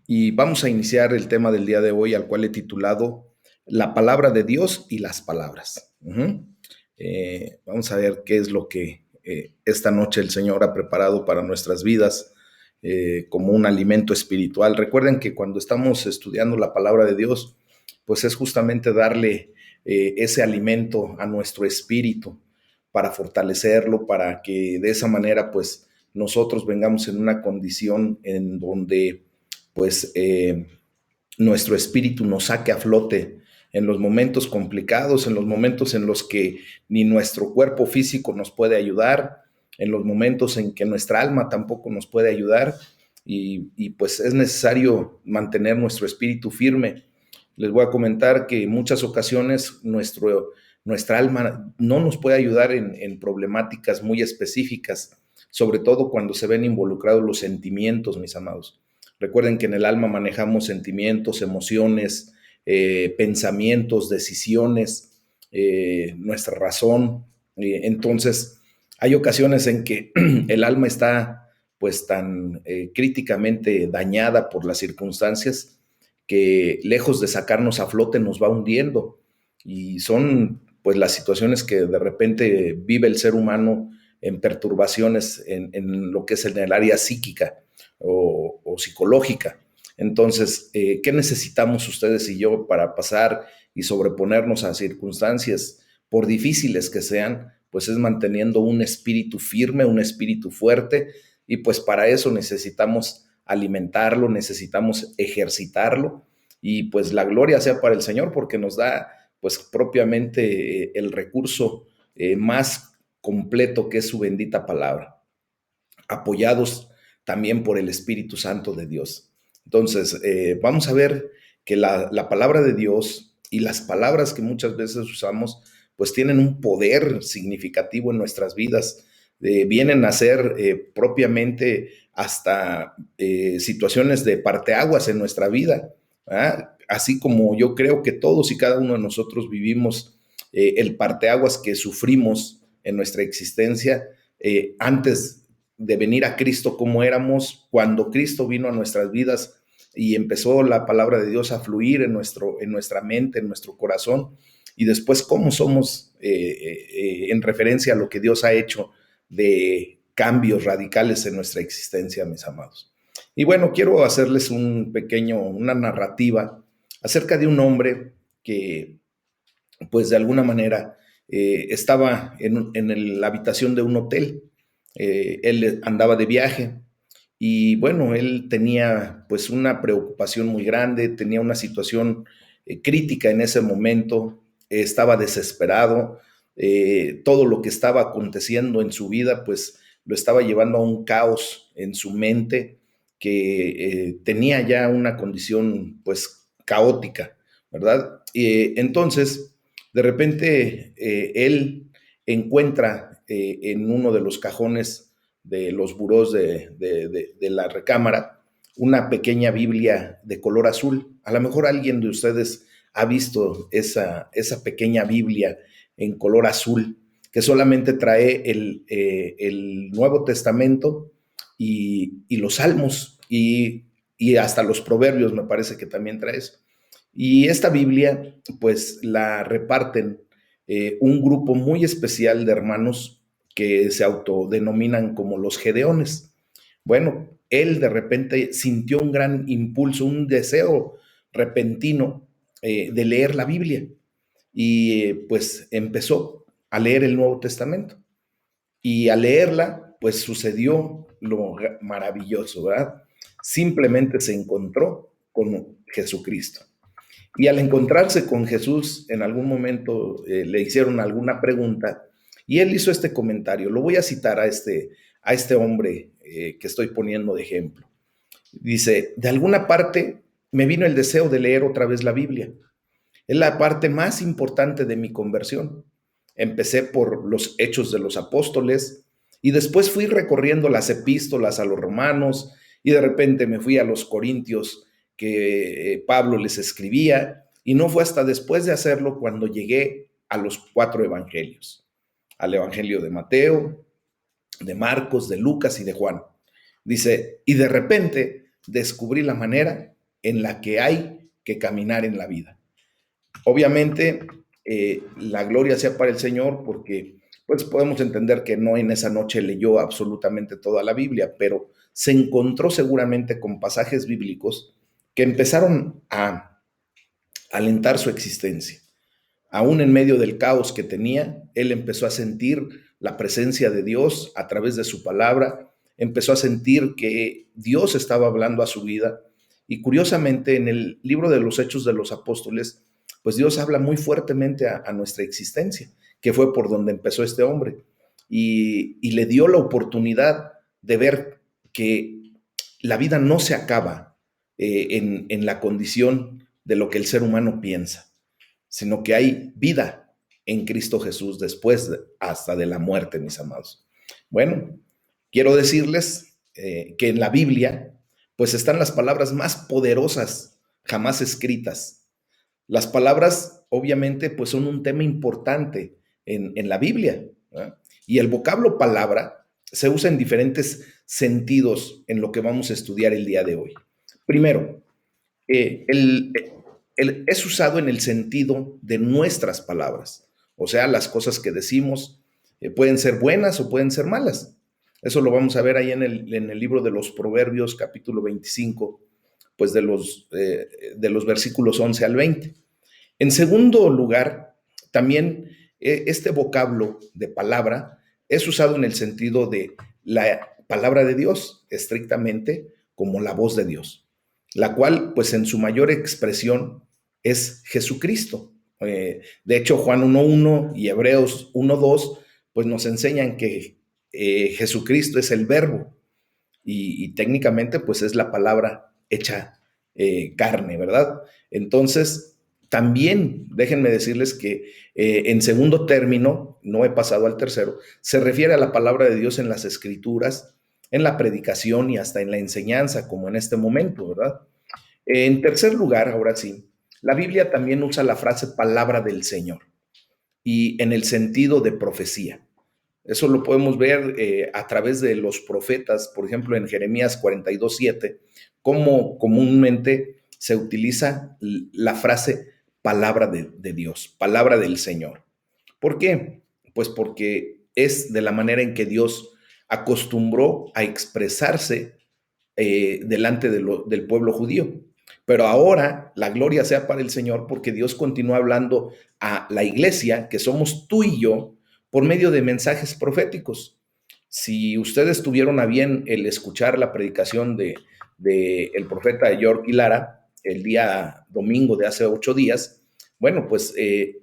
Y vamos a iniciar el tema del día de hoy, al cual he titulado La palabra de Dios y las palabras. Vamos a ver qué es lo que esta noche el Señor ha preparado para nuestras vidas como un alimento espiritual. Recuerden que cuando estamos estudiando la palabra de Dios, pues es justamente darle ese alimento a nuestro espíritu para fortalecerlo, para que de esa manera pues nosotros vengamos en una condición en donde pues nuestro espíritu nos saque a flote en los momentos complicados, en los momentos en los que ni nuestro cuerpo físico nos puede ayudar, en los momentos en que nuestra alma tampoco nos puede ayudar y pues es necesario mantener nuestro espíritu firme. Les voy a comentar que en muchas ocasiones nuestra alma no nos puede ayudar en problemáticas muy específicas, sobre todo cuando se ven involucrados los sentimientos, mis amados. Recuerden que en el alma manejamos sentimientos, emociones, pensamientos, decisiones, nuestra razón. Entonces, hay ocasiones en que el alma está pues tan críticamente dañada por las circunstancias que lejos de sacarnos a flote nos va hundiendo. Y son pues las situaciones que de repente vive el ser humano en perturbaciones en lo que es en el área psíquica o psicológica. Entonces, ¿qué necesitamos ustedes y yo para pasar y sobreponernos a circunstancias, por difíciles que sean? Pues es manteniendo un espíritu firme, un espíritu fuerte, y pues para eso necesitamos alimentarlo, necesitamos ejercitarlo, y pues la gloria sea para el Señor porque nos da pues propiamente el recurso más completo que es su bendita palabra, apoyados también por el Espíritu Santo de Dios. Entonces, vamos a ver que la palabra de Dios y las palabras que muchas veces usamos, pues tienen un poder significativo en nuestras vidas. Vienen a ser propiamente hasta situaciones de parteaguas en nuestra vida. ¿Ah? Así como yo creo que todos y cada uno de nosotros vivimos el parteaguas que sufrimos en nuestra existencia antes de venir a Cristo, como éramos cuando Cristo vino a nuestras vidas y empezó la palabra de Dios a fluir en nuestra mente, en nuestro corazón, y después cómo somos en referencia a lo que Dios ha hecho de cambios radicales en nuestra existencia, mis amados. Y bueno, quiero hacerles una narrativa acerca de un hombre que, pues de alguna manera, estaba la habitación de un hotel. Él andaba de viaje y bueno, él tenía pues una preocupación muy grande, tenía una situación crítica en ese momento, estaba desesperado, todo lo que estaba aconteciendo en su vida pues lo estaba llevando a un caos en su mente que tenía ya una condición pues caótica, ¿verdad? Entonces, de repente, él encuentra en uno de los cajones de los burós de la recámara una pequeña Biblia de color azul. A lo mejor alguien de ustedes ha visto esa pequeña Biblia en color azul que solamente trae el Nuevo Testamento y los Salmos y hasta los Proverbios, me parece que también trae eso. Y esta Biblia, pues la reparten un grupo muy especial de hermanos que se autodenominan como los Gedeones. Bueno, él de repente sintió un gran impulso, un deseo repentino de leer la Biblia y pues empezó a leer el Nuevo Testamento. Y al leerla, pues sucedió lo maravilloso, ¿verdad? Simplemente se encontró con Jesucristo. Y al encontrarse con Jesús, en algún momento le hicieron alguna pregunta y él hizo este comentario. Lo voy a citar a este hombre que estoy poniendo de ejemplo. Dice, de alguna parte me vino el deseo de leer otra vez la Biblia. Es la parte más importante de mi conversión. Empecé por los Hechos de los Apóstoles y después fui recorriendo las epístolas a los romanos y de repente me fui a los Corintios que Pablo les escribía y no fue hasta después de hacerlo cuando llegué a los 4 evangelios, al Evangelio de Mateo, de Marcos, de Lucas y de Juan. Dice, y de repente descubrí la manera en la que hay que caminar en la vida. Obviamente, la gloria sea para el Señor, porque pues podemos entender que no en esa noche leyó absolutamente toda la Biblia, pero se encontró seguramente con pasajes bíblicos que empezaron a alentar su existencia. Aún en medio del caos que tenía, él empezó a sentir la presencia de Dios a través de su palabra, empezó a sentir que Dios estaba hablando a su vida. Y curiosamente, en el libro de los Hechos de los Apóstoles, pues Dios habla muy fuertemente a nuestra existencia, que fue por donde empezó este hombre. Y le dio la oportunidad de ver que la vida no se acaba en la condición de lo que el ser humano piensa, sino que hay vida en Cristo Jesús después hasta de la muerte, mis amados. Bueno, quiero decirles que en la Biblia, pues están las palabras más poderosas jamás escritas. Las palabras, obviamente, pues son un tema importante en la Biblia, ¿verdad? Y el vocablo palabra se usa en diferentes sentidos en lo que vamos a estudiar el día de hoy. Primero, el, es usado en el sentido de nuestras palabras, o sea, las cosas que decimos pueden ser buenas o pueden ser malas. Eso lo vamos a ver ahí en el libro de los Proverbios, capítulo 25, pues de los versículos 11 al 20. En segundo lugar, también este vocablo de palabra es usado en el sentido de la palabra de Dios, estrictamente como la voz de Dios, la cual, pues en su mayor expresión, es Jesucristo. De hecho, Juan 1.1 y Hebreos 1.2, pues nos enseñan que Jesucristo es el verbo y técnicamente, pues es la palabra hecha carne, ¿verdad? Entonces, también déjenme decirles que en segundo término, no he pasado al tercero, se refiere a la palabra de Dios en las escrituras, en la predicación y hasta en la enseñanza, como en este momento, ¿verdad? En tercer lugar, ahora sí, la Biblia también usa la frase palabra del Señor y en el sentido de profecía. Eso lo podemos ver a través de los profetas, por ejemplo, en Jeremías 42:7, cómo comúnmente se utiliza la frase palabra de Dios, palabra del Señor. ¿Por qué? Pues porque es de la manera en que Dios acostumbró a expresarse delante del pueblo judío. Pero ahora la gloria sea para el Señor porque Dios continúa hablando a la iglesia, que somos tú y yo, por medio de mensajes proféticos. Si ustedes tuvieron a bien el escuchar la predicación de el profeta York Lara el día domingo de hace 8 días, bueno, pues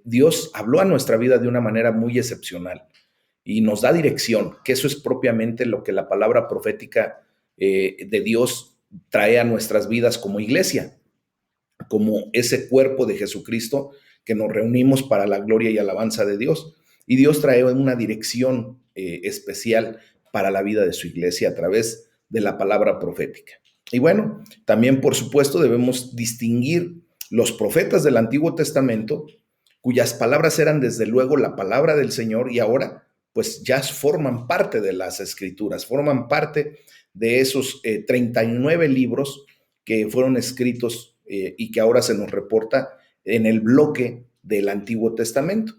Dios habló a nuestra vida de una manera muy excepcional y nos da dirección, que eso es propiamente lo que la palabra profética de Dios trae a nuestras vidas como iglesia, como ese cuerpo de Jesucristo que nos reunimos para la gloria y alabanza de Dios. Y Dios trae una dirección especial para la vida de su iglesia a través de la palabra profética. Y bueno, también por supuesto debemos distinguir los profetas del Antiguo Testamento, cuyas palabras eran desde luego la palabra del Señor y ahora pues ya forman parte de las escrituras, forman parte de esos 39 libros que fueron escritos y que ahora se nos reporta en el bloque del Antiguo Testamento.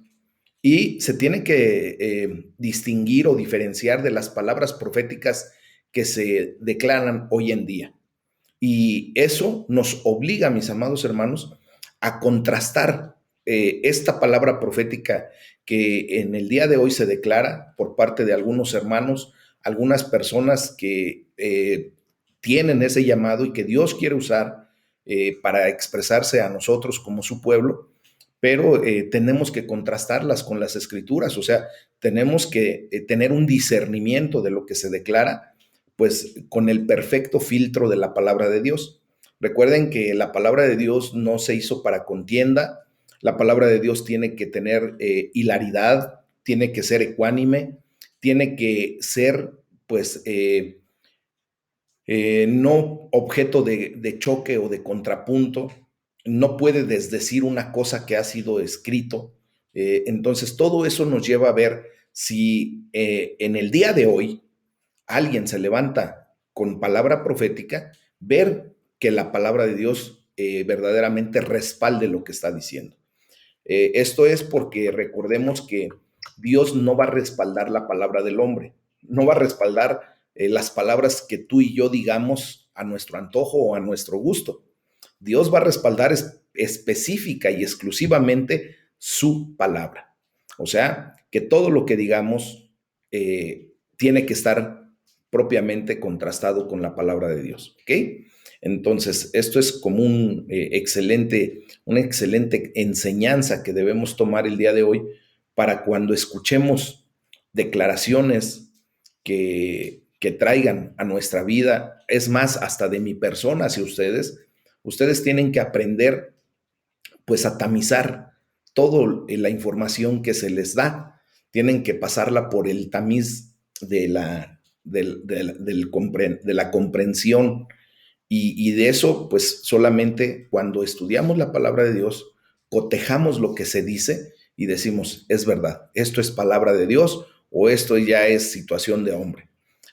Y se tiene que distinguir o diferenciar de las palabras proféticas que se declaran hoy en día. Y eso nos obliga, mis amados hermanos, a contrastar esta palabra profética que en el día de hoy se declara por parte de algunos hermanos, algunas personas que tienen ese llamado y que Dios quiere usar para expresarse a nosotros como su pueblo, pero tenemos que contrastarlas con las escrituras, o sea, tenemos que tener un discernimiento de lo que se declara, pues con el perfecto filtro de la palabra de Dios. Recuerden que la palabra de Dios no se hizo para contienda, la palabra de Dios tiene que tener hilaridad, tiene que ser ecuánime, tiene que ser, pues, no objeto de choque o de contrapunto, no puede desdecir una cosa que ha sido escrito. Entonces, todo eso nos lleva a ver si en el día de hoy alguien se levanta con palabra profética, ver que la palabra de Dios verdaderamente respalde lo que está diciendo. Esto es porque recordemos que Dios no va a respaldar la palabra del hombre, no va a respaldar las palabras que tú y yo digamos a nuestro antojo o a nuestro gusto. Dios va a respaldar específica y exclusivamente su palabra. O sea, que todo lo que digamos tiene que estar propiamente contrastado con la palabra de Dios. ¿Ok? Entonces, esto es como una excelente enseñanza que debemos tomar el día de hoy para cuando escuchemos declaraciones que traigan a nuestra vida, es más, hasta de mi persona hacia ustedes tienen que aprender pues a tamizar toda la información que se les da, tienen que pasarla por el tamiz de la comprensión y de eso, pues solamente cuando estudiamos la palabra de Dios, cotejamos lo que se dice y decimos, es verdad, esto es palabra de Dios o esto ya es situación de hombre.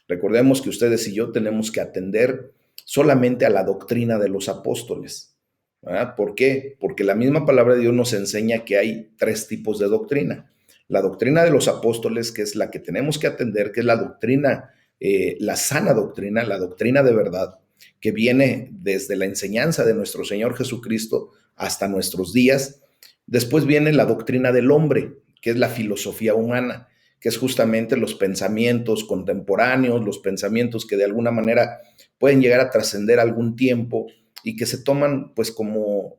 Recordemos que ustedes y yo tenemos que atender solamente a la doctrina de los apóstoles. ¿Verdad? ¿Por qué? Porque la misma palabra de Dios nos enseña que hay tres tipos de doctrina. La doctrina de los apóstoles, que es la que tenemos que atender, que es la doctrina, la sana doctrina, la doctrina de verdad, que viene desde la enseñanza de nuestro Señor Jesucristo hasta nuestros días. Después viene la doctrina del hombre, que es la filosofía humana, que es justamente los pensamientos contemporáneos, los pensamientos que de alguna manera pueden llegar a trascender algún tiempo y que se toman pues como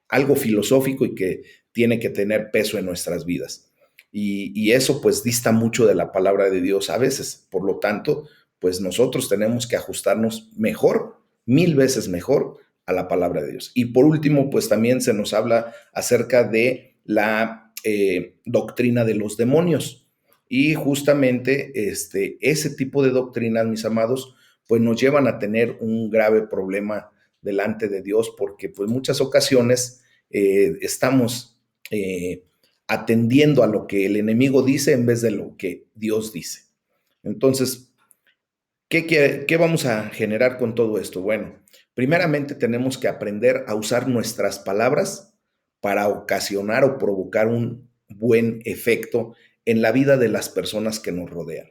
algo filosófico y que tiene que tener peso en nuestras vidas. Y eso pues dista mucho de la palabra de Dios a veces. Por lo tanto, pues nosotros tenemos que ajustarnos mejor, 1000 veces mejor a la palabra de Dios. Y por último, pues también se nos habla acerca de la doctrina de los demonios. Y justamente ese tipo de doctrinas, mis amados, pues nos llevan a tener un grave problema delante de Dios, porque pues muchas ocasiones estamos atendiendo a lo que el enemigo dice en vez de lo que Dios dice. Entonces, ¿qué vamos a generar con todo esto? Bueno, primeramente tenemos que aprender a usar nuestras palabras para ocasionar o provocar un buen efecto en la vida de las personas que nos rodean.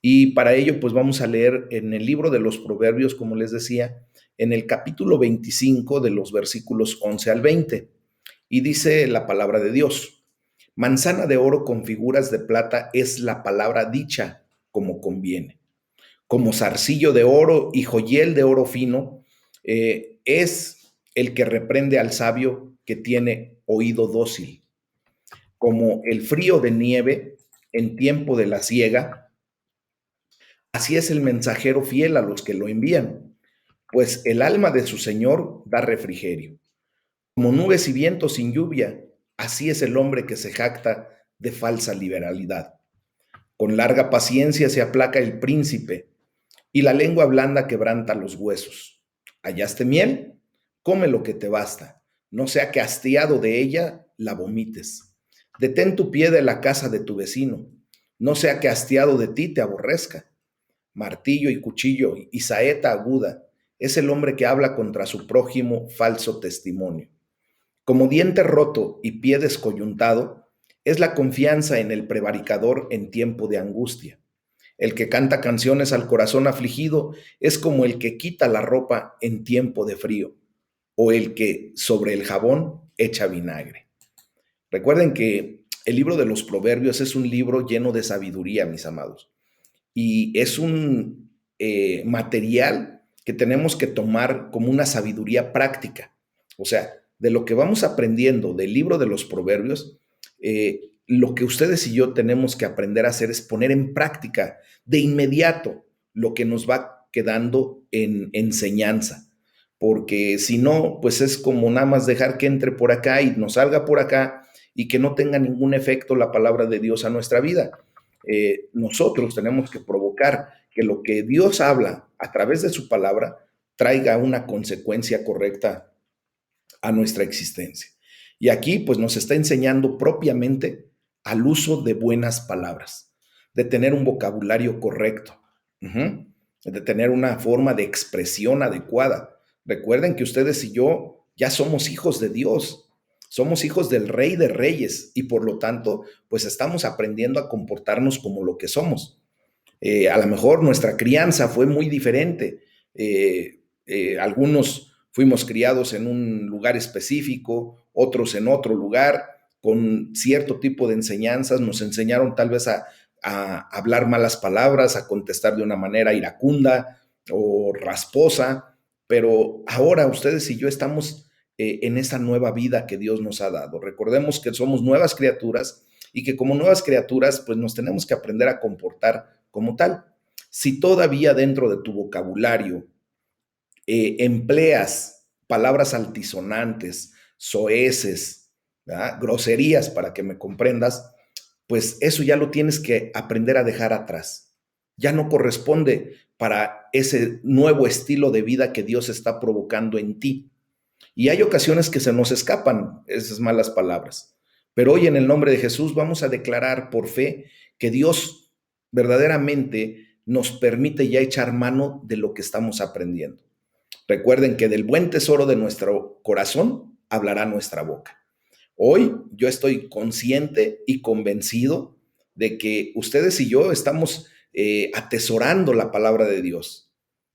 Y para ello, pues vamos a leer en el libro de los Proverbios, como les decía, en el capítulo 25 de los versículos 11 al 20. Y dice la palabra de Dios: manzana de oro con figuras de plata es la palabra dicha como conviene. Como zarcillo de oro y joyel de oro fino, es el que reprende al sabio que tiene oído dócil. Como el frío de nieve en tiempo de la siega, así es el mensajero fiel a los que lo envían, pues el alma de su Señor da refrigerio. Como nubes y vientos sin lluvia, así es el hombre que se jacta de falsa liberalidad. Con larga paciencia se aplaca el príncipe, y la lengua blanda quebranta los huesos. ¿Hallaste miel? Come lo que te basta, no sea que hastiado de ella la vomites. Detén tu pie de la casa de tu vecino, no sea que hastiado de ti te aborrezca. Martillo y cuchillo y saeta aguda es el hombre que habla contra su prójimo falso testimonio. Como diente roto y pie descoyuntado es la confianza en el prevaricador en tiempo de angustia. El que canta canciones al corazón afligido es como el que quita la ropa en tiempo de frío, o el que sobre el jabón echa vinagre. Recuerden que el libro de los Proverbios es un libro lleno de sabiduría, mis amados, y es un material que tenemos que tomar como una sabiduría práctica. O sea, de lo que vamos aprendiendo del libro de los Proverbios, lo que ustedes y yo tenemos que aprender a hacer es poner en práctica de inmediato lo que nos va quedando en enseñanza. Porque si no, pues es como nada más dejar que entre por acá y nos salga por acá y que no tenga ningún efecto la palabra de Dios a nuestra vida. Nosotros tenemos que provocar que lo que Dios habla a través de su palabra traiga una consecuencia correcta a nuestra existencia. Y aquí pues nos está enseñando propiamente al uso de buenas palabras, de tener un vocabulario correcto, de tener una forma de expresión adecuada, Recuerden que ustedes y yo ya somos hijos de Dios, somos hijos del Rey de Reyes y por lo tanto, pues estamos aprendiendo a comportarnos como lo que somos. A lo mejor nuestra crianza fue muy diferente. Algunos fuimos criados en un lugar específico, otros en otro lugar, con cierto tipo de enseñanzas. Nos enseñaron tal vez a hablar malas palabras, a contestar de una manera iracunda o rasposa, pero ahora ustedes y yo estamos en esa nueva vida que Dios nos ha dado. Recordemos que somos nuevas criaturas y que como nuevas criaturas, pues nos tenemos que aprender a comportar como tal. Si todavía dentro de tu vocabulario empleas palabras altisonantes, soeces, ¿verdad?, groserías, para que me comprendas, pues eso ya lo tienes que aprender a dejar atrás. Ya no corresponde para ese nuevo estilo de vida que Dios está provocando en ti. Y hay ocasiones que se nos escapan esas malas palabras. Pero hoy en el nombre de Jesús vamos a declarar por fe que Dios verdaderamente nos permite ya echar mano de lo que estamos aprendiendo. Recuerden que del buen tesoro de nuestro corazón hablará nuestra boca. Hoy yo estoy consciente y convencido de que ustedes y yo estamos atesorando la palabra de Dios,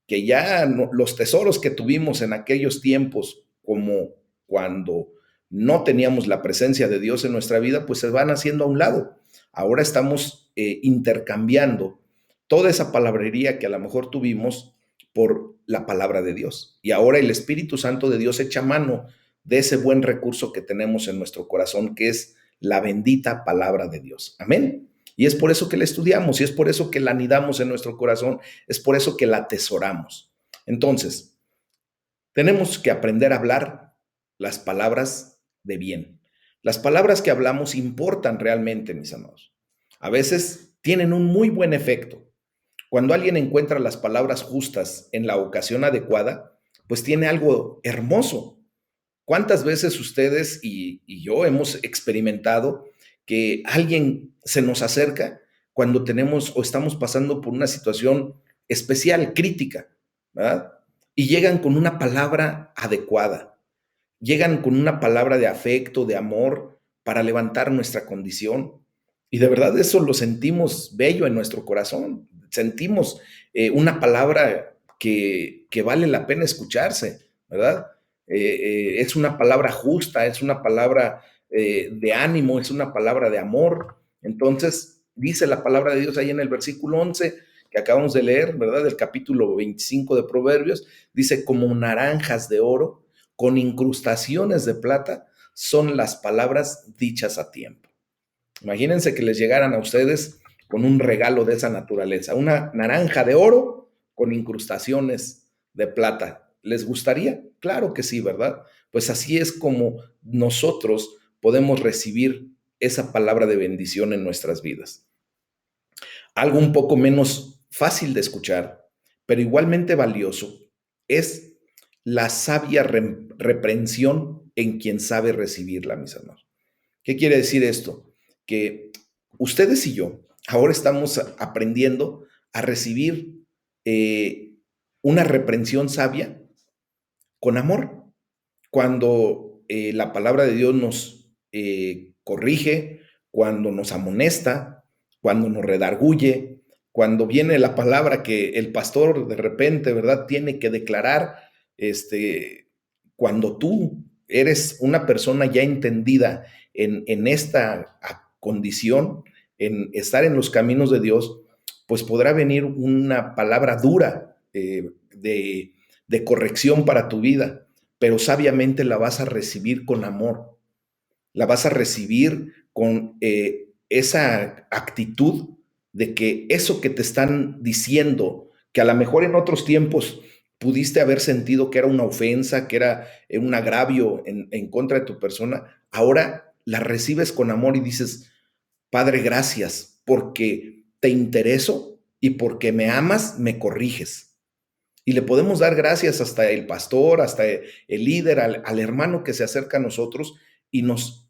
que ya no, los tesoros que tuvimos en aquellos tiempos, como cuando no teníamos la presencia de Dios en nuestra vida, pues se van haciendo a un lado. Ahora estamos intercambiando toda esa palabrería que a lo mejor tuvimos por la palabra de Dios. Y ahora el Espíritu Santo de Dios echa mano de ese buen recurso que tenemos en nuestro corazón, que es la bendita palabra de Dios. Amén. Y es por eso que la estudiamos, y es por eso que la anidamos en nuestro corazón, es por eso que la atesoramos. Entonces, tenemos que aprender a hablar las palabras de bien. Las palabras que hablamos importan realmente, mis amados. A veces tienen un muy buen efecto. Cuando alguien encuentra las palabras justas en la ocasión adecuada, pues tiene algo hermoso. ¿Cuántas veces ustedes y yo hemos experimentado que alguien se nos acerca cuando tenemos o estamos pasando por una situación especial, crítica, ¿verdad? Y llegan con una palabra adecuada, llegan con una palabra de afecto, de amor, para levantar nuestra condición. Y de verdad eso lo sentimos bello en nuestro corazón. Sentimos una palabra que vale la pena escucharse, ¿verdad? Es una palabra justa, es una palabra de ánimo, es una palabra de amor. Entonces, dice la palabra de Dios ahí en el versículo 11 que acabamos de leer, ¿verdad? Del capítulo 25 de Proverbios, dice, como naranjas de oro, con incrustaciones de plata, son las palabras dichas a tiempo. Imagínense que les llegaran a ustedes con un regalo de esa naturaleza, una naranja de oro con incrustaciones de plata. ¿Les gustaría? Claro que sí, ¿verdad? Pues así es como nosotros podemos recibir esa palabra de bendición en nuestras vidas. Algo un poco menos fácil de escuchar, pero igualmente valioso, es la sabia reprensión en quien sabe recibirla, mis hermanos. ¿Qué quiere decir esto? Que ustedes y yo ahora estamos aprendiendo a recibir una reprensión sabia con amor. Cuando la palabra de Dios nos corrige, cuando nos amonesta, cuando nos redarguye, cuando viene la palabra que el pastor de repente, ¿verdad?, tiene que declarar, cuando tú eres una persona ya entendida en esta condición, en estar en los caminos de Dios, pues podrá venir una palabra dura de corrección para tu vida, pero sabiamente la vas a recibir con amor, la vas a recibir con esa actitud de que eso que te están diciendo, que a lo mejor en otros tiempos pudiste haber sentido que era una ofensa, que era un agravio en contra de tu persona, ahora la recibes con amor y dices, Padre, gracias, porque te intereso y porque me amas, me corriges. Y le podemos dar gracias hasta el pastor, hasta el líder, al hermano que se acerca a nosotros y nos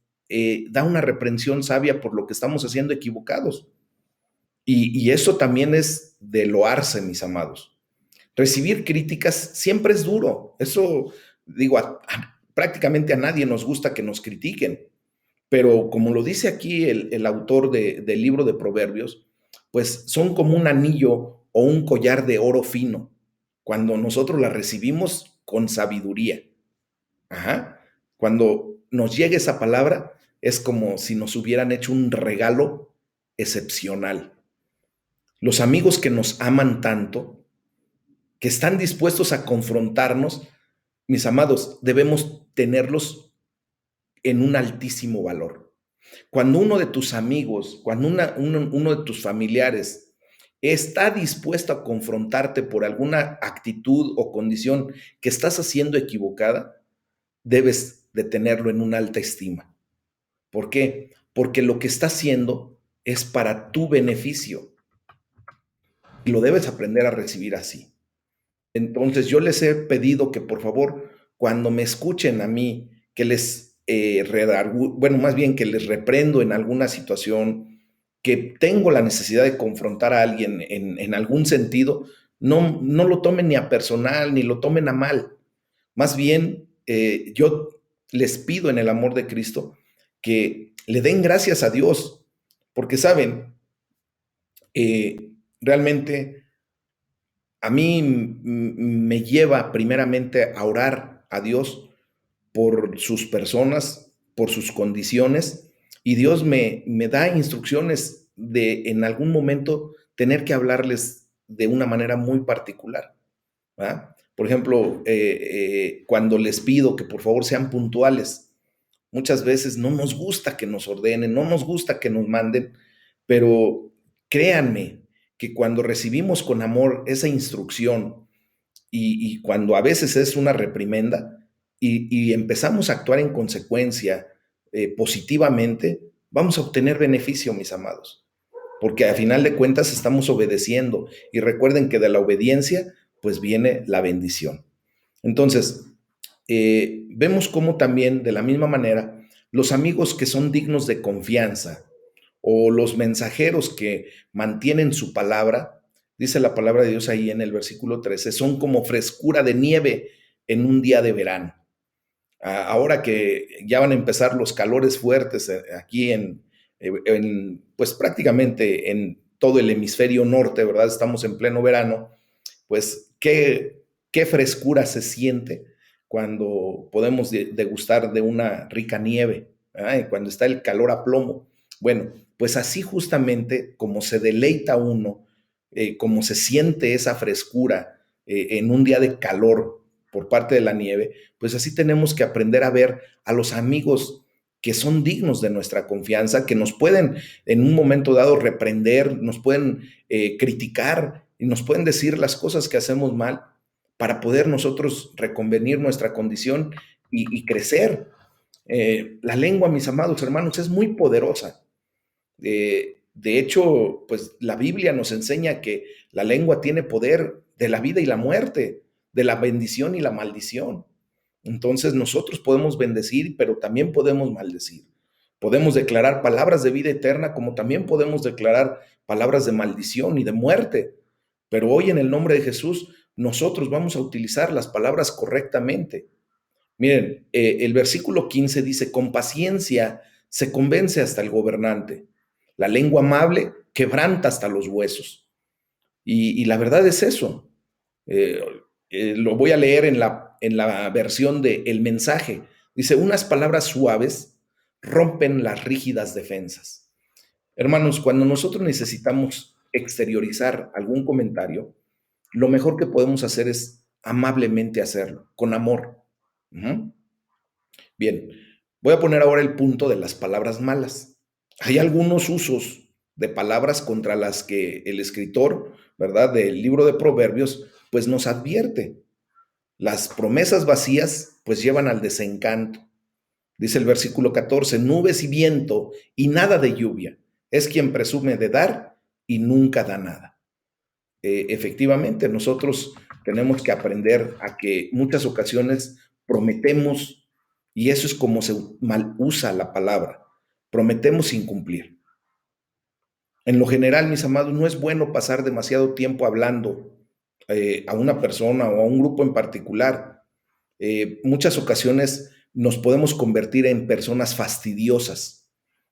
da una reprensión sabia por lo que estamos haciendo equivocados. Y eso también es de loarse, mis amados. Recibir críticas siempre es duro. Eso, digo, prácticamente a nadie nos gusta que nos critiquen. Pero como lo dice aquí el autor del libro de Proverbios, pues son como un anillo o un collar de oro fino cuando nosotros la recibimos con sabiduría. Ajá. Cuando nos llega esa palabra, es como si nos hubieran hecho un regalo excepcional. Los amigos que nos aman tanto, que están dispuestos a confrontarnos, mis amados, debemos tenerlos en un altísimo valor. Cuando uno de tus amigos, cuando uno de tus familiares está dispuesto a confrontarte por alguna actitud o condición que estás haciendo equivocada, debes de tenerlo en una alta estima. ¿Por qué? Porque lo que está haciendo es para tu beneficio y lo debes aprender a recibir así. Entonces yo les he pedido que por favor, cuando me escuchen a mí, que les bueno, más bien que les reprendo en alguna situación, que tengo la necesidad de confrontar a alguien en algún sentido, no lo tomen ni a personal, ni lo tomen a mal. Más bien, yo les pido en el amor de Cristo que le den gracias a Dios, porque saben, realmente a mí me lleva primeramente a orar a Dios por sus personas, por sus condiciones, y Dios me da instrucciones de en algún momento tener que hablarles de una manera muy particular. ¿Va? Por ejemplo, cuando les pido que por favor sean puntuales, muchas veces no nos gusta que nos ordenen, no nos gusta que nos manden, pero créanme que cuando recibimos con amor esa instrucción y cuando a veces es una reprimenda y empezamos a actuar en consecuencia positivamente, vamos a obtener beneficio, mis amados, porque a final de cuentas estamos obedeciendo y recuerden que de la obediencia pues viene la bendición. Entonces, vemos cómo también de la misma manera los amigos que son dignos de confianza o los mensajeros que mantienen su palabra, dice la palabra de Dios ahí en el versículo 13, son como frescura de nieve en un día de verano. Ahora que ya van a empezar los calores fuertes aquí pues prácticamente en todo el hemisferio norte, ¿verdad? Estamos en pleno verano, pues qué frescura se siente cuando podemos degustar de una rica nieve, ¿verdad? Y cuando está el calor a plomo. Bueno, pues así justamente como se deleita uno, como se siente esa frescura en un día de calor por parte de la nieve, pues así tenemos que aprender a ver a los amigos que son dignos de nuestra confianza, que nos pueden en un momento dado reprender, nos pueden criticar y nos pueden decir las cosas que hacemos mal para poder nosotros reconvenir nuestra condición y crecer. La lengua, mis amados hermanos, es muy poderosa. De hecho, pues la Biblia nos enseña que la lengua tiene poder de la vida y la muerte, de la bendición y la maldición. Entonces nosotros podemos bendecir, pero también podemos maldecir. Podemos declarar palabras de vida eterna, como también podemos declarar palabras de maldición y de muerte. Pero hoy en el nombre de Jesús, nosotros vamos a utilizar las palabras correctamente. Miren, el versículo 15 dice, con paciencia se convence hasta el gobernante. La lengua amable quebranta hasta los huesos. Y la verdad es eso. Eh, lo voy a leer en la versión de El Mensaje. Dice, unas palabras suaves rompen las rígidas defensas. Hermanos, cuando nosotros necesitamos exteriorizar algún comentario, lo mejor que podemos hacer es amablemente hacerlo, con amor. Uh-huh. Bien, voy a poner ahora el punto de las palabras malas. Hay algunos usos de palabras contra las que el escritor, ¿verdad?, del libro de Proverbios, pues nos advierte. Las promesas vacías, pues llevan al desencanto. Dice el versículo 14, nubes y viento y nada de lluvia. Es quien presume de dar y nunca da nada. Efectivamente, nosotros tenemos que aprender a que muchas ocasiones prometemos, y eso es como se mal usa la palabra, prometemos sin cumplir. En lo general, mis amados, no es bueno pasar demasiado tiempo hablando a una persona o a un grupo en particular, muchas ocasiones nos podemos convertir en personas fastidiosas.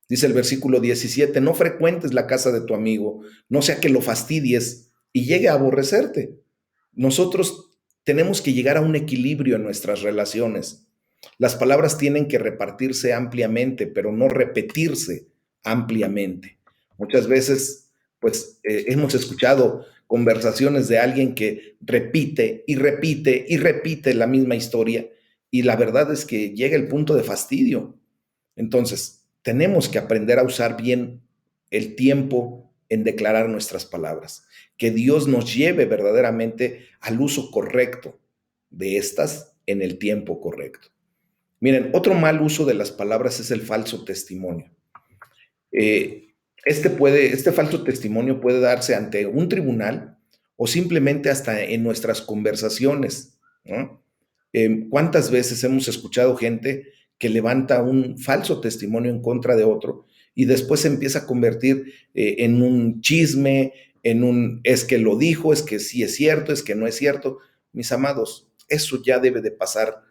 Dice el versículo 17: no frecuentes la casa de tu amigo, no sea que lo fastidies y llegue a aborrecerte. Nosotros tenemos que llegar a un equilibrio en nuestras relaciones. Las palabras tienen que repartirse ampliamente, pero no repetirse ampliamente. Muchas veces, pues, hemos escuchado conversaciones de alguien que repite y repite y repite la misma historia, y la verdad es que llega el punto de fastidio. Entonces, tenemos que aprender a usar bien el tiempo en declarar nuestras palabras. Que Dios nos lleve verdaderamente al uso correcto de estas en el tiempo correcto. Miren, otro mal uso de las palabras es el falso testimonio. Eh, este falso testimonio puede darse ante un tribunal o simplemente hasta en nuestras conversaciones, ¿no? ¿Cuántas veces hemos escuchado gente que levanta un falso testimonio en contra de otro y después se empieza a convertir en un chisme, en un es que lo dijo, es que sí es cierto, es que no es cierto? Mis amados, eso ya debe de pasar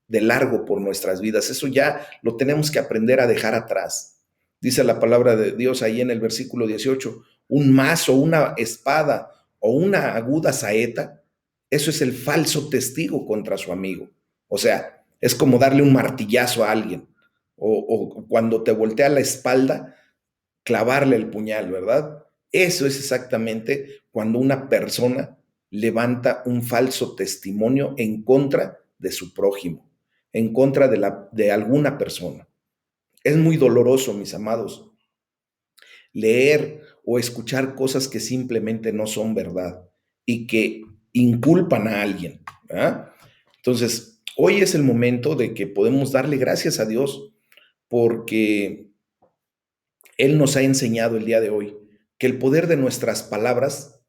de largo por nuestras vidas, eso ya lo tenemos que aprender a dejar atrás. Dice la palabra de Dios ahí en el versículo 18: un mazo, una espada o una aguda saeta, eso es el falso testigo contra su amigo. O sea, es como darle un martillazo a alguien. O cuando te voltea la espalda, clavarle el puñal, ¿verdad? Eso es exactamente cuando una persona levanta un falso testimonio en contra de su prójimo, en contra de alguna persona. Es muy doloroso, mis amados, leer o escuchar cosas que simplemente no son verdad y que inculpan a alguien, ¿verdad? Entonces, hoy es el momento de que podemos darle gracias a Dios porque Él nos ha enseñado el día de hoy que el poder de nuestras palabras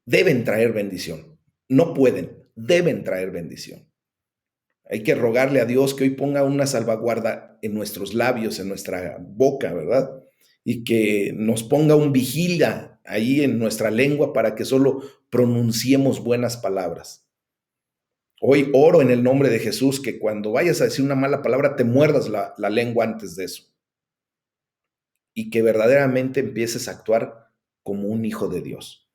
deben traer bendición. No pueden, deben traer bendición. Hay que rogarle a Dios que hoy ponga una salvaguarda en nuestros labios, en nuestra boca, ¿verdad? Y que nos ponga un vigila ahí en nuestra lengua para que solo pronunciemos buenas palabras. Hoy oro en el nombre de Jesús que cuando vayas a decir una mala palabra te muerdas la lengua antes de eso y que verdaderamente empieces a actuar como un hijo de Dios.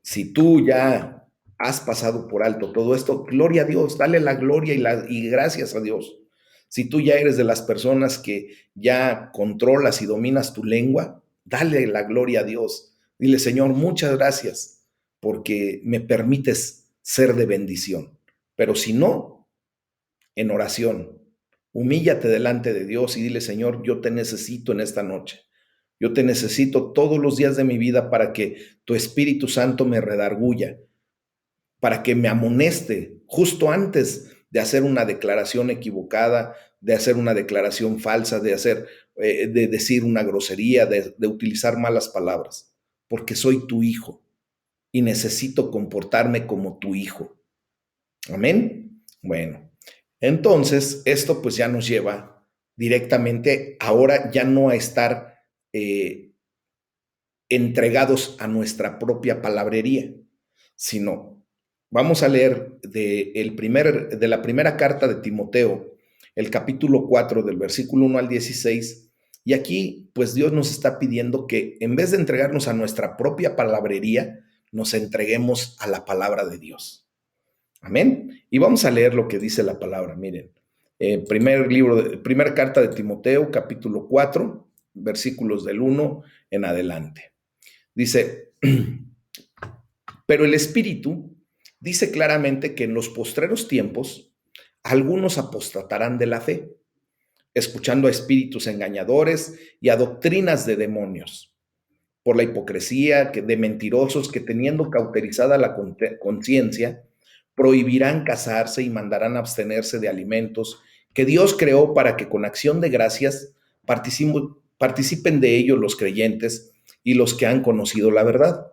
Si tú ya has pasado por alto todo esto, gloria a Dios, dale la gloria y gracias a Dios. Si tú ya eres de las personas que ya controlas y dominas tu lengua, dale la gloria a Dios. Dile, Señor, muchas gracias porque me permites ser de bendición. Pero si no, en oración, humíllate delante de Dios y dile, Señor, yo te necesito en esta noche. Yo te necesito todos los días de mi vida para que tu Espíritu Santo me redarguya, para que me amoneste justo antes de hacer una declaración equivocada, de hacer una declaración falsa, de decir una grosería, de utilizar malas palabras, porque soy tu hijo y necesito comportarme como tu hijo. Amén. Bueno, entonces esto pues ya nos lleva directamente ahora ya no a estar entregados a nuestra propia palabrería, sino vamos a leer de la primera carta de Timoteo, el capítulo 4 del versículo 1 al 16, y aquí pues Dios nos está pidiendo que en vez de entregarnos a nuestra propia palabrería, nos entreguemos a la palabra de Dios. Amén. Y vamos a leer lo que dice la palabra. Miren, primera carta de Timoteo, capítulo 4, versículos del 1 en adelante. Dice, pero el Espíritu dice claramente que en los postreros tiempos algunos apostatarán de la fe, escuchando a espíritus engañadores y a doctrinas de demonios, por la hipocresía de mentirosos que teniendo cauterizada la conciencia, prohibirán casarse y mandarán abstenerse de alimentos que Dios creó para que con acción de gracias participen de ellos los creyentes y los que han conocido la verdad.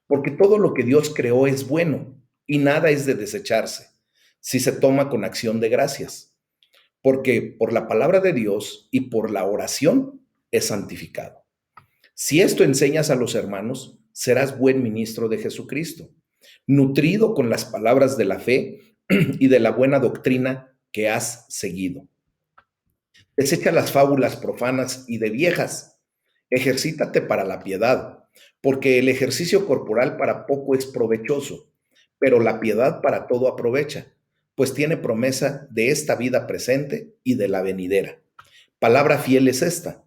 Porque todo lo que Dios creó es bueno y nada es de desecharse si se toma con acción de gracias. Porque por la palabra de Dios y por la oración es santificado. Si esto enseñas a los hermanos, serás buen ministro de Jesucristo, nutrido con las palabras de la fe y de la buena doctrina que has seguido. Desecha las fábulas profanas y de viejas. Ejercítate para la piedad, porque el ejercicio corporal para poco es provechoso, pero la piedad para todo aprovecha, pues tiene promesa de esta vida presente y de la venidera. Palabra fiel es esta,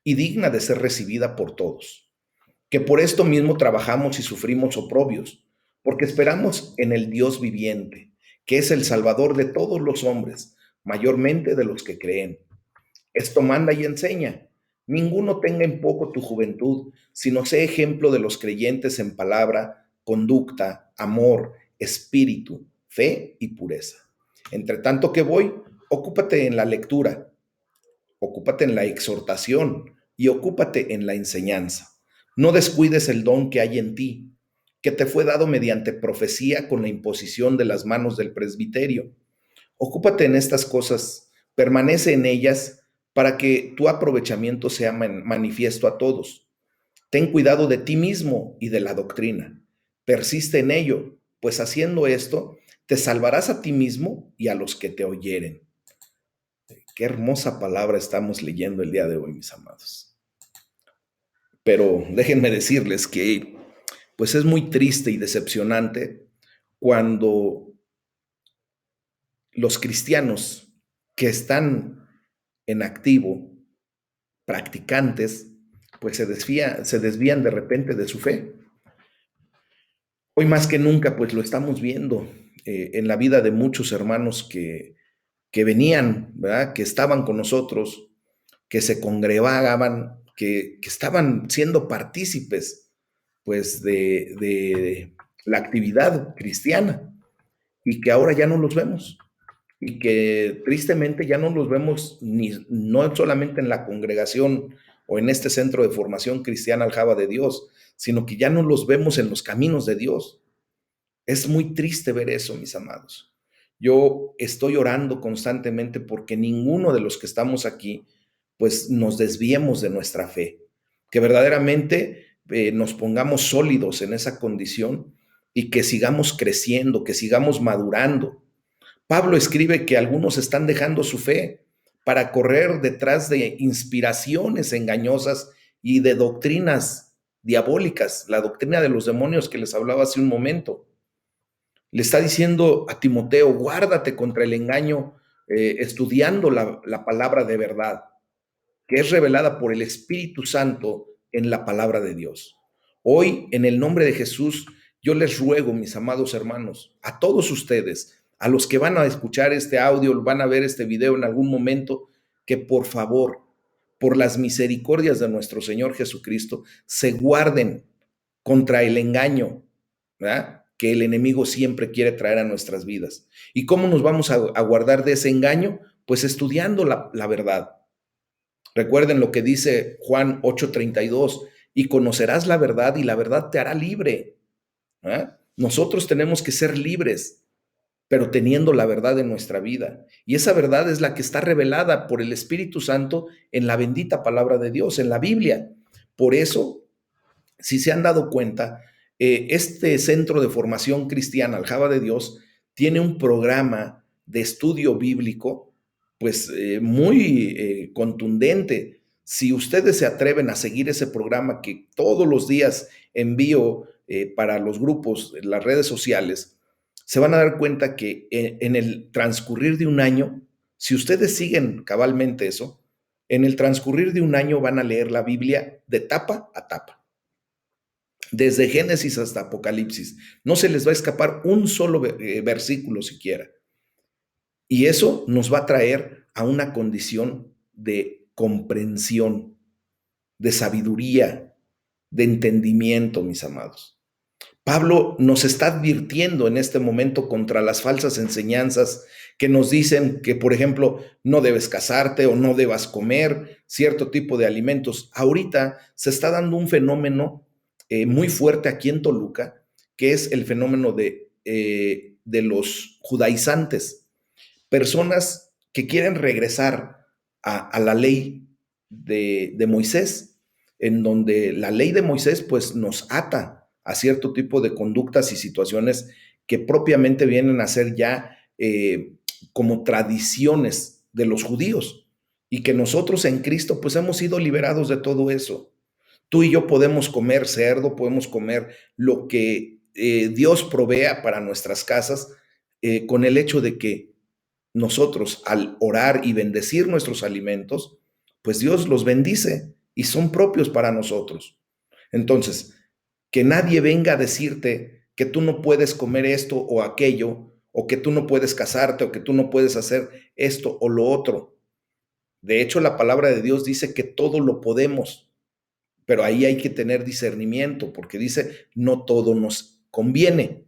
y digna de ser recibida por todos, que por esto mismo trabajamos y sufrimos oprobios, porque esperamos en el Dios viviente, que es el Salvador de todos los hombres, mayormente de los que creen. Esto manda y enseña. Ninguno tenga en poco tu juventud, sino sé ejemplo de los creyentes en palabra, conducta, amor, espíritu, fe y pureza. Entre tanto que voy, ocúpate en la lectura, ocúpate en la exhortación y ocúpate en la enseñanza. No descuides el don que hay en ti, que te fue dado mediante profecía con la imposición de las manos del presbiterio. Ocúpate en estas cosas, permanece en ellas para que tu aprovechamiento sea manifiesto a todos. Ten cuidado de ti mismo y de la doctrina. Persiste en ello, pues haciendo esto, te salvarás a ti mismo y a los que te oyeren. Qué hermosa palabra estamos leyendo el día de hoy, mis amados. Pero déjenme decirles que pues es muy triste y decepcionante cuando los cristianos que están en activo, practicantes, pues se desvían de repente de su fe. Hoy más que nunca, pues lo estamos viendo en la vida de muchos hermanos que venían, ¿verdad? Que estaban con nosotros, que se congregaban, que estaban siendo partícipes, pues, de la actividad cristiana y que ahora ya no los vemos y que tristemente ya no los vemos no solamente en la congregación o en este centro de formación cristiana Aljaba de Dios, sino que ya no los vemos en los caminos de Dios. Es muy triste ver eso, mis amados. Yo estoy orando constantemente porque ninguno de los que estamos aquí, pues nos desviemos de nuestra fe, que verdaderamente nos pongamos sólidos en esa condición y que sigamos creciendo, que sigamos madurando. Pablo escribe que algunos están dejando su fe para correr detrás de inspiraciones engañosas y de doctrinas diabólicas, la doctrina de los demonios que les hablaba hace un momento. Le está diciendo a Timoteo, guárdate contra el engaño, estudiando la palabra de verdad, que es revelada por el Espíritu Santo en la palabra de Dios. Hoy, en el nombre de Jesús, yo les ruego, mis amados hermanos, a todos ustedes, a los que van a escuchar este audio, van a ver este video en algún momento, que por favor, por las misericordias de nuestro Señor Jesucristo, se guarden contra el engaño, ¿verdad?, que el enemigo siempre quiere traer a nuestras vidas. ¿Y cómo nos vamos a guardar de ese engaño? Pues estudiando la verdad. Recuerden lo que dice Juan 8:32, y conocerás la verdad y la verdad te hará libre. Nosotros tenemos que ser libres, pero teniendo la verdad en nuestra vida. Y esa verdad es la que está revelada por el Espíritu Santo en la bendita palabra de Dios, en la Biblia. Por eso, si se han dado cuenta, este centro de formación cristiana, Aljaba de Dios, tiene un programa de estudio bíblico, pues muy contundente. Si ustedes se atreven a seguir ese programa que todos los días envío para los grupos, en las redes sociales, se van a dar cuenta que en el transcurrir de un año, si ustedes siguen cabalmente eso, en el transcurrir de un año van a leer la Biblia de tapa a tapa, desde Génesis hasta Apocalipsis. No se les va a escapar un solo versículo siquiera. Y eso nos va a traer a una condición de comprensión, de sabiduría, de entendimiento, mis amados. Pablo nos está advirtiendo en este momento contra las falsas enseñanzas que nos dicen que, por ejemplo, no debes casarte o no debas comer cierto tipo de alimentos. Ahorita se está dando un fenómeno muy fuerte aquí en Toluca, que es el fenómeno de los judaizantes, personas que quieren regresar a la ley de Moisés, en donde la ley de Moisés pues nos ata a cierto tipo de conductas y situaciones que propiamente vienen a ser ya como tradiciones de los judíos y que nosotros en Cristo pues hemos sido liberados de todo eso. Tú y yo podemos comer cerdo, podemos comer lo que Dios provea para nuestras casas con el hecho de que nosotros al orar y bendecir nuestros alimentos, pues Dios los bendice y son propios para nosotros. Entonces, que nadie venga a decirte que tú no puedes comer esto o aquello, o que tú no puedes casarte, o que tú no puedes hacer esto o lo otro. De hecho, la palabra de Dios dice que todo lo podemos, pero ahí hay que tener discernimiento, porque dice, no todo nos conviene.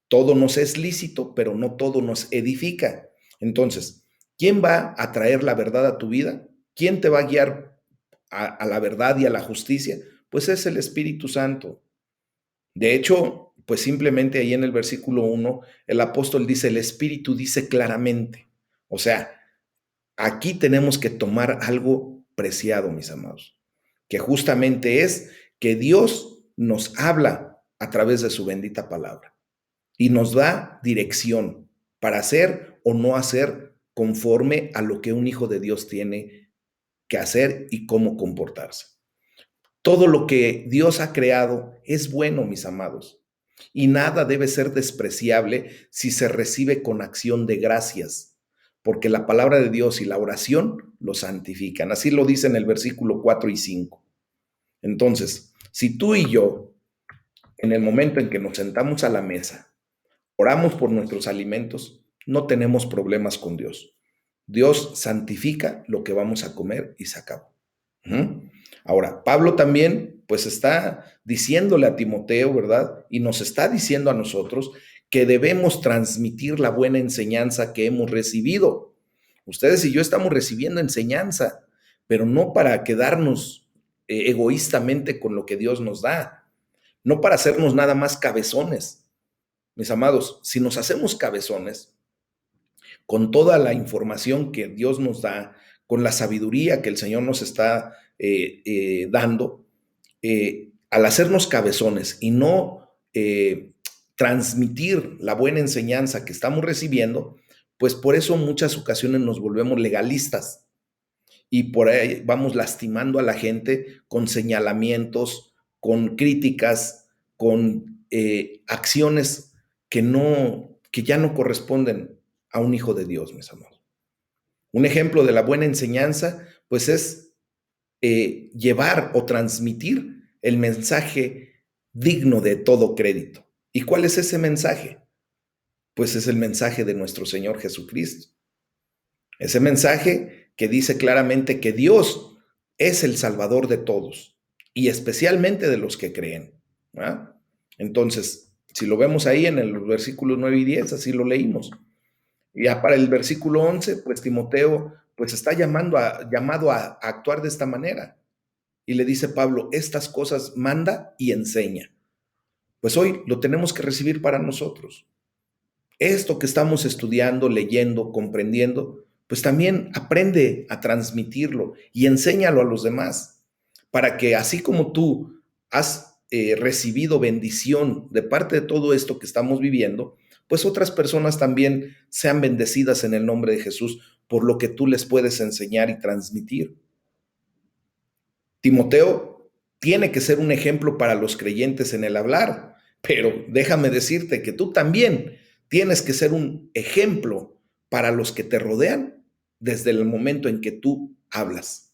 Todo nos es lícito, pero no todo nos edifica. Entonces, ¿quién va a traer la verdad a tu vida? ¿Quién te va a guiar a la verdad y a la justicia? Pues es el Espíritu Santo. De hecho, pues simplemente ahí en el versículo 1, el apóstol dice, el Espíritu dice claramente. O sea, aquí tenemos que tomar algo preciado, mis amados, que justamente es que Dios nos habla a través de su bendita palabra y nos da dirección para hacer o no hacer conforme a lo que un hijo de Dios tiene que hacer y cómo comportarse. Todo lo que Dios ha creado es bueno, mis amados, y nada debe ser despreciable si se recibe con acción de gracias, porque la palabra de Dios y la oración lo santifican. Así lo dice en el versículo 4 y 5. Entonces, si tú y yo, en el momento en que nos sentamos a la mesa, oramos por nuestros alimentos, no tenemos problemas con Dios. Dios santifica lo que vamos a comer y se acabó. Ahora, Pablo también, pues está diciéndole a Timoteo, ¿verdad? Y nos está diciendo a nosotros que debemos transmitir la buena enseñanza que hemos recibido. Ustedes y yo estamos recibiendo enseñanza, pero no para quedarnos egoístamente con lo que Dios nos da, no para hacernos nada más cabezones. Mis amados, si nos hacemos cabezones, con toda la información que Dios nos da, con la sabiduría que el Señor nos está dando, al hacernos cabezones y no transmitir la buena enseñanza que estamos recibiendo, pues por eso en muchas ocasiones nos volvemos legalistas y por ahí vamos lastimando a la gente con señalamientos, con críticas, con acciones que ya no corresponden a un hijo de Dios, mis amados. Un ejemplo de la buena enseñanza, pues es llevar o transmitir el mensaje digno de todo crédito. ¿Y cuál es ese mensaje? Pues es el mensaje de nuestro Señor Jesucristo. Ese mensaje que dice claramente que Dios es el Salvador de todos y especialmente de los que creen. ¿verdad? Entonces, si lo vemos ahí en los versículos 9 y 10, así lo leímos. Y ya para el versículo 11, pues Timoteo pues está llamado a actuar de esta manera. Y le dice Pablo, estas cosas manda y enseña. Pues hoy lo tenemos que recibir para nosotros. Esto que estamos estudiando, leyendo, comprendiendo, pues también aprende a transmitirlo y enséñalo a los demás, para que así como tú has recibido bendición de parte de todo esto que estamos viviendo, pues otras personas también sean bendecidas en el nombre de Jesús por lo que tú les puedes enseñar y transmitir. Timoteo tiene que ser un ejemplo para los creyentes en el hablar, pero déjame decirte que tú también tienes que ser un ejemplo para los que te rodean desde el momento en que tú hablas.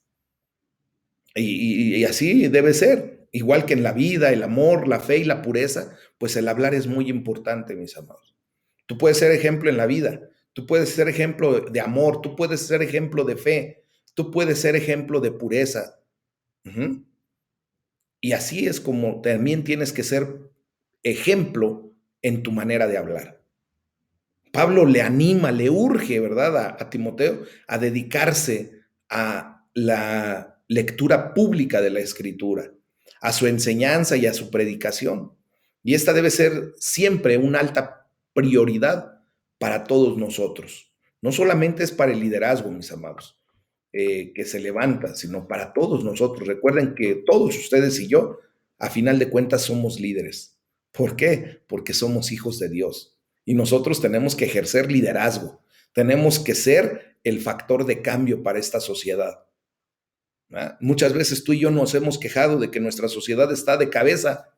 Y así debe ser, igual que en la vida, el amor, la fe y la pureza, pues el hablar es muy importante, mis amados. Tú puedes ser ejemplo en la vida, tú puedes ser ejemplo de amor, tú puedes ser ejemplo de fe, tú puedes ser ejemplo de pureza. Y así es como también tienes que ser ejemplo en tu manera de hablar. Pablo le anima, le urge, ¿verdad?, a Timoteo a dedicarse a la lectura pública de la Escritura, a su enseñanza y a su predicación. Y esta debe ser siempre una alta prioridad para todos nosotros. No solamente es para el liderazgo, mis amados, que se levanta, sino para todos nosotros. Recuerden que todos ustedes y yo, a final de cuentas, somos líderes. ¿Por qué? Porque somos hijos de Dios y nosotros tenemos que ejercer liderazgo, tenemos que ser el factor de cambio para esta sociedad. ¿Verdad? Muchas veces tú y yo nos hemos quejado de que nuestra sociedad está de cabeza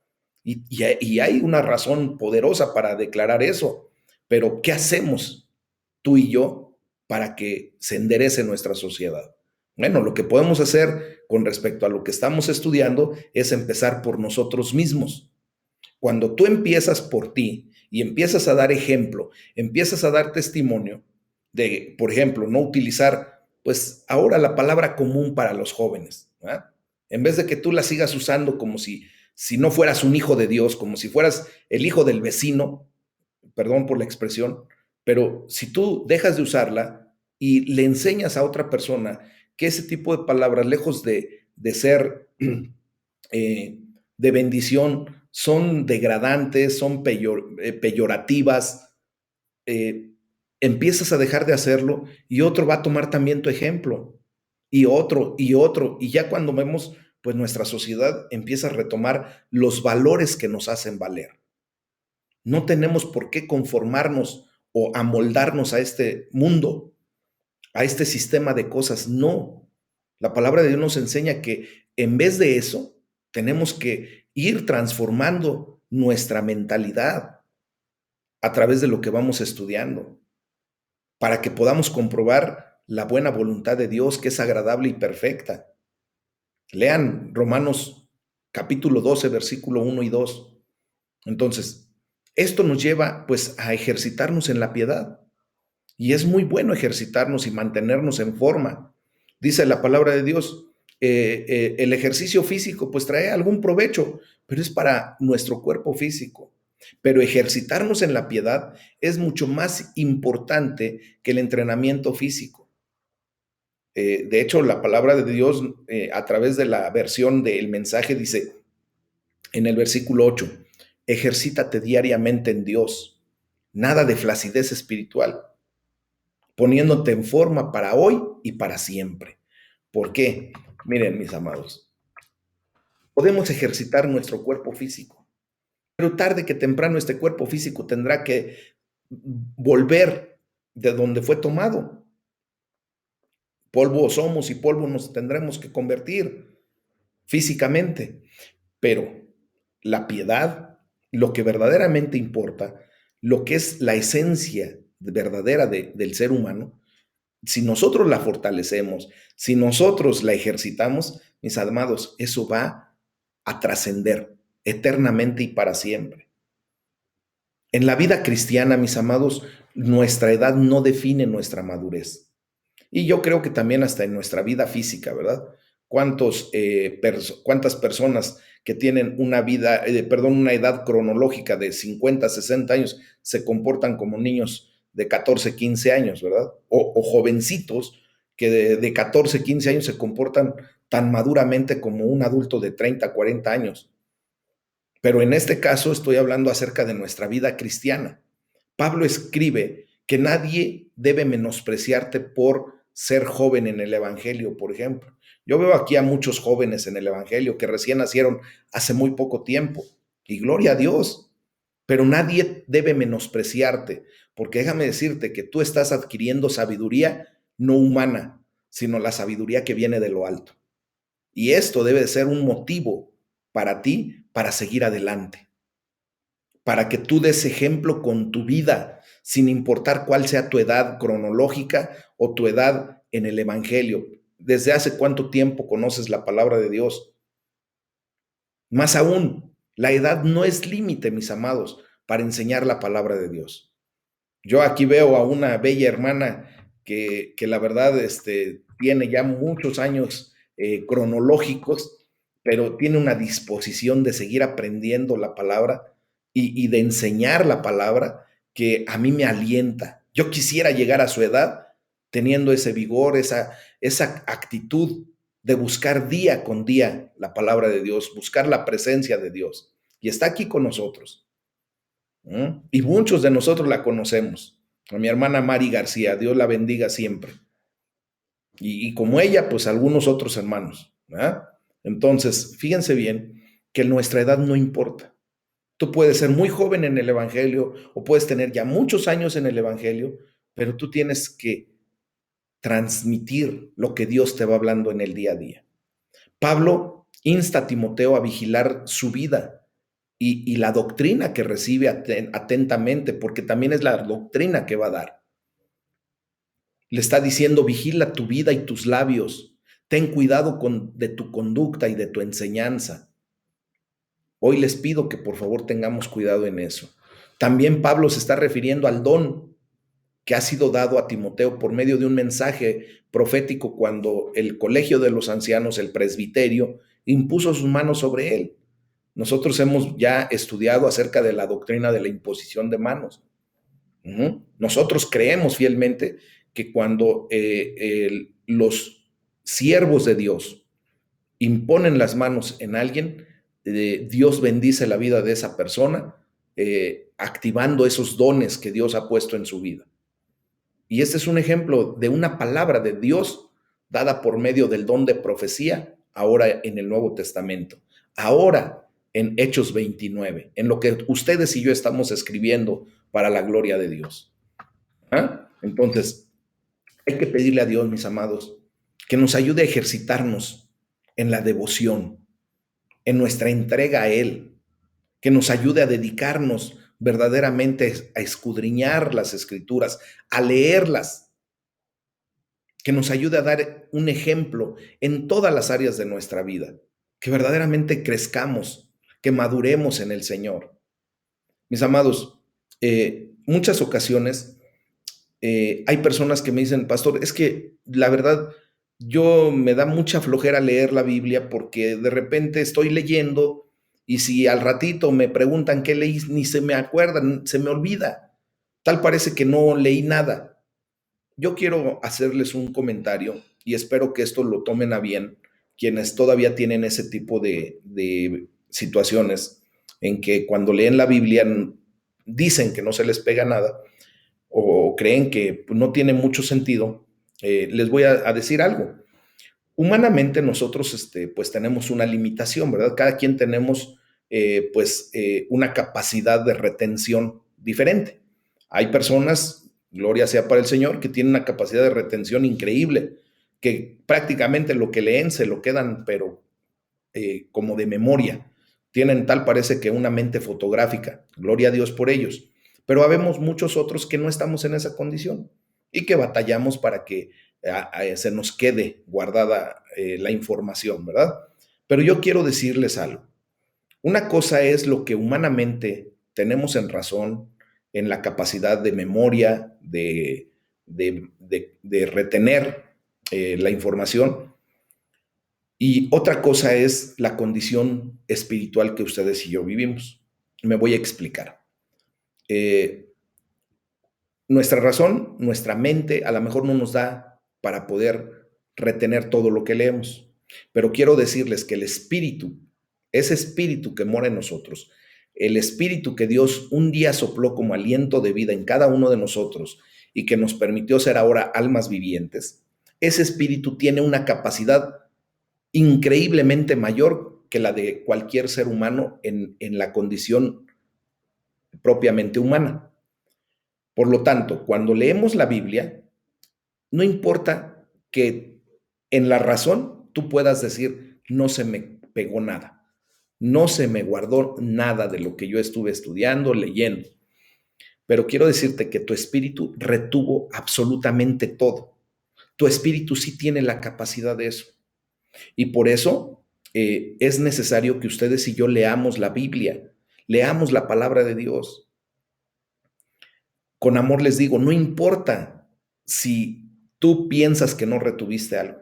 y hay una razón poderosa para declarar eso, pero ¿qué hacemos tú y yo para que se enderece nuestra sociedad? Bueno, lo que podemos hacer con respecto a lo que estamos estudiando es empezar por nosotros mismos. Cuando tú empiezas por ti y empiezas a dar ejemplo, empiezas a dar testimonio de, por ejemplo, no utilizar, pues ahora la palabra común para los jóvenes, ¿verdad? En vez de que tú la sigas usando como si no fueras un hijo de Dios, como si fueras el hijo del vecino, perdón por la expresión, pero si tú dejas de usarla y le enseñas a otra persona que ese tipo de palabras, lejos de ser eh, de bendición, son degradantes, son peyorativas, eh, empiezas a dejar de hacerlo y otro va a tomar también tu ejemplo, y otro, y ya cuando vemos, pues nuestra sociedad empieza a retomar los valores que nos hacen valer. No tenemos por qué conformarnos o amoldarnos a este mundo, a este sistema de cosas. No. La palabra de Dios nos enseña que en vez de eso, tenemos que ir transformando nuestra mentalidad a través de lo que vamos estudiando, para que podamos comprobar la buena voluntad de Dios, que es agradable y perfecta. Lean Romanos capítulo 12, versículo 1 y 2. Entonces, esto nos lleva pues a ejercitarnos en la piedad. Y es muy bueno ejercitarnos y mantenernos en forma. Dice la palabra de Dios, el ejercicio físico pues trae algún provecho, pero es para nuestro cuerpo físico. Pero ejercitarnos en la piedad es mucho más importante que el entrenamiento físico. De hecho, la palabra de Dios a través de la versión del mensaje dice en el versículo 8, ejercítate diariamente en Dios, nada de flacidez espiritual, poniéndote en forma para hoy y para siempre. ¿Por qué? Miren, mis amados, podemos ejercitar nuestro cuerpo físico, pero tarde que temprano este cuerpo físico tendrá que volver de donde fue tomado. Polvo somos y polvo nos tendremos que convertir físicamente, pero la piedad, lo que verdaderamente importa, lo que es la esencia verdadera del ser humano, si nosotros la fortalecemos, si nosotros la ejercitamos, mis amados, eso va a trascender eternamente y para siempre. En la vida cristiana, mis amados, nuestra edad no define nuestra madurez. Y yo creo que también hasta en nuestra vida física, ¿verdad? ¿Cuántas personas que tienen una vida, perdón, una edad cronológica de 50, 60 años se comportan como niños de 14, 15 años, ¿verdad? O jovencitos que de 14, 15 años se comportan tan maduramente como un adulto de 30, 40 años. Pero en este caso estoy hablando acerca de nuestra vida cristiana. Pablo escribe que nadie debe menospreciarte por ser joven en el Evangelio, por ejemplo. Yo veo aquí a muchos jóvenes en el Evangelio que recién nacieron hace muy poco tiempo, y gloria a Dios, pero nadie debe menospreciarte, porque déjame decirte que tú estás adquiriendo sabiduría no humana, sino la sabiduría que viene de lo alto. Y esto debe de ser un motivo para ti para seguir adelante, para que tú des ejemplo con tu vida, sin importar cuál sea tu edad cronológica o tu edad en el Evangelio. ¿Desde hace cuánto tiempo conoces la palabra de Dios? Más aún, la edad no es límite, mis amados, para enseñar la palabra de Dios. Yo aquí veo a una bella hermana que la verdad tiene ya muchos años cronológicos, pero tiene una disposición de seguir aprendiendo la palabra y de enseñar la palabra que a mí me alienta. Yo quisiera llegar a su edad teniendo ese vigor, esa actitud de buscar día con día la palabra de Dios, buscar la presencia de Dios. Y está aquí con nosotros. Y muchos de nosotros la conocemos. A mi hermana Mari García, Dios la bendiga siempre. Y como ella, pues algunos otros hermanos. ¿Verdad? Entonces, fíjense bien que nuestra edad no importa. Tú puedes ser muy joven en el Evangelio o puedes tener ya muchos años en el Evangelio, pero tú tienes que transmitir lo que Dios te va hablando en el día a día. Pablo insta a Timoteo a vigilar su vida y la doctrina que recibe atentamente, porque también es la doctrina que va a dar. Le está diciendo, vigila tu vida y tus labios, ten cuidado de tu conducta y de tu enseñanza. Hoy les pido que por favor tengamos cuidado en eso. También Pablo se está refiriendo al don que ha sido dado a Timoteo por medio de un mensaje profético cuando el colegio de los ancianos, el presbiterio, impuso sus manos sobre él. Nosotros hemos ya estudiado acerca de la doctrina de la imposición de manos. Nosotros creemos fielmente que cuando los siervos de Dios imponen las manos en alguien, Dios bendice la vida de esa persona, activando esos dones que Dios ha puesto en su vida. Y este es un ejemplo de una palabra de Dios dada por medio del don de profecía, ahora en el Nuevo Testamento, ahora en Hechos 29, en lo que ustedes y yo estamos escribiendo para la gloria de Dios. ¿Ah? Entonces, hay que pedirle a Dios, mis amados, que nos ayude a ejercitarnos en la devoción, en nuestra entrega a Él, que nos ayude a dedicarnos verdaderamente a escudriñar las escrituras, a leerlas, que nos ayude a dar un ejemplo en todas las áreas de nuestra vida, que verdaderamente crezcamos, que maduremos en el Señor. Mis amados, muchas ocasiones hay personas que me dicen, pastor, es que la verdad yo me da mucha flojera leer la Biblia porque de repente estoy leyendo y si al ratito me preguntan qué leí, ni se me acuerdan, se me olvida. Tal parece que no leí nada. Yo quiero hacerles un comentario y espero que esto lo tomen a bien quienes todavía tienen ese tipo de situaciones en que cuando leen la Biblia dicen que no se les pega nada o creen que no tiene mucho sentido. Les voy a decir algo. Humanamente nosotros pues tenemos una limitación, ¿verdad? Cada quien tenemos una capacidad de retención diferente. Hay personas, gloria sea para el Señor, que tienen una capacidad de retención increíble, que prácticamente lo que leen se lo quedan, pero como de memoria. Tienen tal parece que una mente fotográfica. Gloria a Dios por ellos. Pero habemos muchos otros que no estamos en esa condición y que batallamos para que se nos quede guardada la información, ¿verdad? Pero yo quiero decirles algo. Una cosa es lo que humanamente tenemos en razón, en la capacidad de memoria, de retener la información, y otra cosa es la condición espiritual que ustedes y yo vivimos. Me voy a explicar. Eh, Nuestra razón, nuestra mente, a lo mejor no nos da para poder retener todo lo que leemos. Pero quiero decirles que el espíritu, ese espíritu que mora en nosotros, el espíritu que Dios un día sopló como aliento de vida en cada uno de nosotros y que nos permitió ser ahora almas vivientes, ese espíritu tiene una capacidad increíblemente mayor que la de cualquier ser humano en la condición propiamente humana. Por lo tanto, cuando leemos la Biblia, no importa que en la razón tú puedas decir, no se me pegó nada, no se me guardó nada de lo que yo estuve estudiando, leyendo, pero quiero decirte que tu espíritu retuvo absolutamente todo. Tu espíritu sí tiene la capacidad de eso. Y por eso es necesario que ustedes y yo leamos la Biblia, leamos la palabra de Dios. Con amor les digo, no importa si tú piensas que no retuviste algo.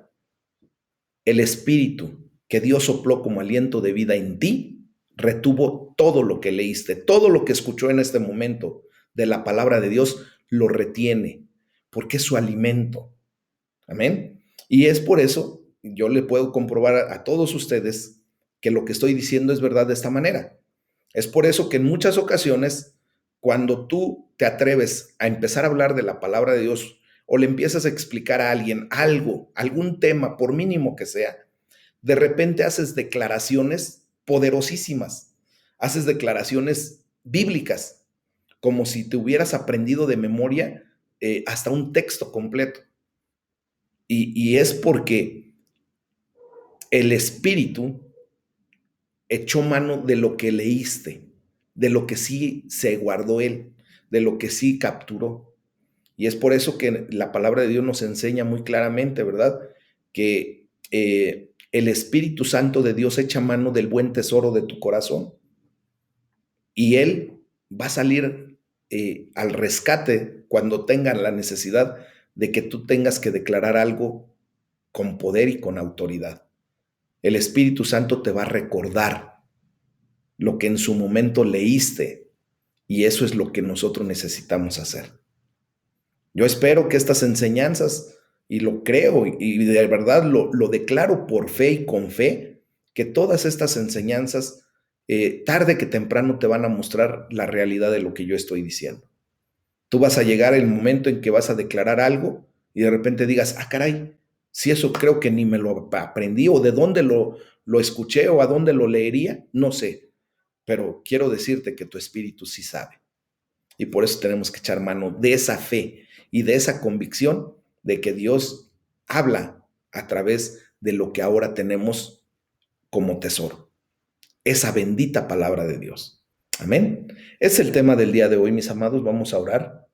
El espíritu que Dios sopló como aliento de vida en ti retuvo todo lo que leíste, todo lo que escuchó en este momento de la palabra de Dios, lo retiene, porque es su alimento. Amén. Y es por eso, yo le puedo comprobar a todos ustedes que lo que estoy diciendo es verdad de esta manera. Es por eso que en muchas ocasiones, cuando tú te atreves a empezar a hablar de la palabra de Dios o le empiezas a explicar a alguien algo, algún tema, por mínimo que sea, de repente haces declaraciones poderosísimas. haces declaraciones bíblicas, como si te hubieras aprendido de memoria hasta un texto completo. Y es porque el Espíritu echó mano de lo que leíste, de lo que sí se guardó él, de lo que sí capturó. Y es por eso que la palabra de Dios nos enseña muy claramente, ¿verdad? Que el Espíritu Santo de Dios echa mano del buen tesoro de tu corazón y Él va a salir al rescate cuando tengan la necesidad de que tú tengas que declarar algo con poder y con autoridad. El Espíritu Santo te va a recordar lo que en su momento leíste y eso es lo que nosotros necesitamos hacer. Yo espero que estas enseñanzas, y lo creo y de verdad lo declaro por fe y con fe, que todas estas enseñanzas, tarde que temprano te van a mostrar la realidad de lo que yo estoy diciendo. Tú vas a llegar el momento en que vas a declarar algo y de repente digas, ah, caray, si eso creo que ni me lo aprendí o de dónde lo escuché o a dónde lo leería, no sé, pero quiero decirte que tu espíritu sí sabe. Y por eso tenemos que echar mano de esa fe y de esa convicción de que Dios habla a través de lo que ahora tenemos como tesoro. Esa bendita palabra de Dios. Amén. Es el tema del día de hoy, mis amados. Vamos a orar.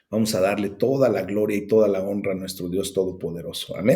Vamos a darle toda la gloria y toda la honra a nuestro Dios Todopoderoso. Amén.